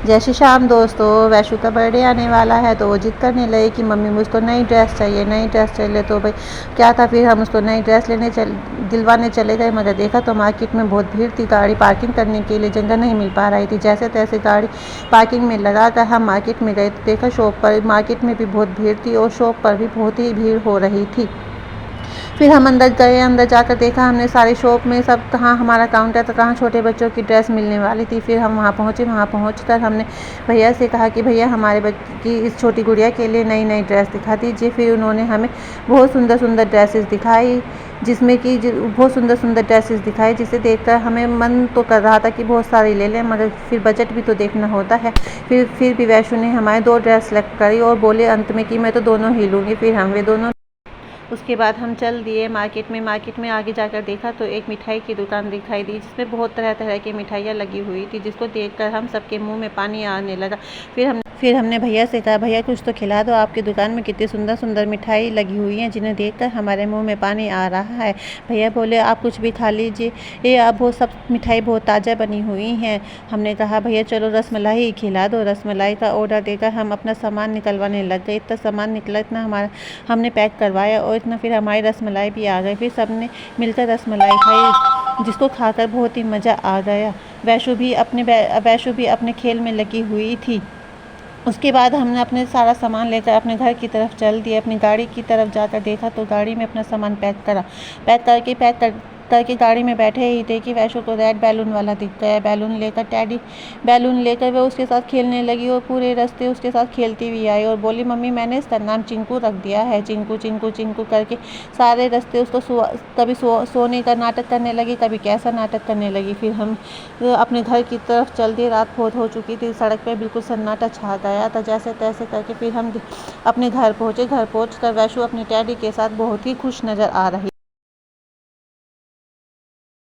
जैसे शाम दोस्तों वैशु का बर्थडे आने वाला है तो वो जिद करने लगी कि मम्मी मुझको नई ड्रेस चाहिए, नई ड्रेस चाहिए। तो भाई क्या था, फिर हम उसको नई ड्रेस दिलवाने चले गए, मगर देखा तो मार्केट में बहुत भीड़ थी, गाड़ी पार्किंग करने के लिए जगह नहीं मिल पा रही थी। जैसे तैसे गाड़ी पार्किंग में लगा कर हम मार्केट में गए तो देखा शॉप पर, मार्केट में भी बहुत भीड़ थी और शॉप पर भी बहुत ही भीड़ हो रही थी। फिर हम अंदर गए, अंदर जाकर देखा हमने सारे शॉप में सब कहाँ हमारा काउंटर था, कहाँ छोटे बच्चों की ड्रेस मिलने वाली थी। फिर हम वहाँ पहुँचे, वहाँ पहुँचकर हमने भैया से कहा कि भैया हमारे बच्चे की इस छोटी गुड़िया के लिए नई नई ड्रेस दिखा दीजिए। फिर उन्होंने हमें बहुत सुंदर सुंदर ड्रेसेस दिखाई, जिसमें कि बहुत सुंदर सुंदर ड्रेसेस दिखाई, जिसे देखकर हमें मन तो कर रहा था कि बहुत सारी ले लें, मगर फिर बजट भी तो देखना होता है। फिर भी वैशु ने हमारे 2 ड्रेस सेलेक्ट करी और बोले अंत में कि मैं तो दोनों ही लूँगी। फिर हम वे दोनों, उसके बाद हम चल दिए मार्केट में। मार्केट में आगे जाकर देखा तो एक मिठाई की दुकान दिखाई दी, जिसमें बहुत तरह तरह की मिठाइयाँ लगी हुई थी, जिसको देखकर हम सबके मुंह में पानी आने लगा। फिर हमने भैया से कहा, भैया कुछ तो खिला दो, आपकी दुकान में कितनी सुंदर सुंदर मिठाई लगी हुई हैं, जिन्हें देखकर हमारे मुंह में पानी आ रहा है। भैया बोले आप कुछ भी खा लीजिए, ये आप वो सब मिठाई बहुत ताज़ा बनी हुई हैं। हमने कहा भैया चलो रसमलाई ही खिला दो। रसमलाई का ऑर्डर देकर हम अपना सामान निकलवाने लग गए। इतना सामान निकला, इतना हमारा हमने पैक करवाया और इतना फिर हमारी रसमलाई भी आ गई। फिर सबने मिलकर रसमलाई खाई, जिसको खाकर बहुत ही मज़ा आ गया। वैशु भी अपने खेल में लगी हुई थी। उसके बाद हमने अपने सारा सामान लेकर अपने घर की तरफ चल दिए। अपनी गाड़ी की तरफ जाकर देखा तो गाड़ी में अपना सामान पैक करके गाड़ी में बैठे ही थे कि वैशु को रेड बैलून वाला दिख गया। बैलून लेकर वह उसके साथ खेलने लगी और पूरे रास्ते उसके साथ खेलती हुई आई और बोली मम्मी मैंने इसका नाम चिंकू रख दिया है। चिंकू चिंकू चिंकू करके सारे रास्ते उसको कभी सोने का नाटक करने लगी, कभी कैसा नाटक करने लगी। फिर हम अपने घर की तरफ चल दिए। रात बहुत हो चुकी थी, सड़क पे बिल्कुल सन्नाटा छा गया था। जैसे तैसे करके फिर हम अपने घर पहुँचे। घर पहुँचकर वैशु अपने टैडी के साथ बहुत ही खुश नज़र आ रही।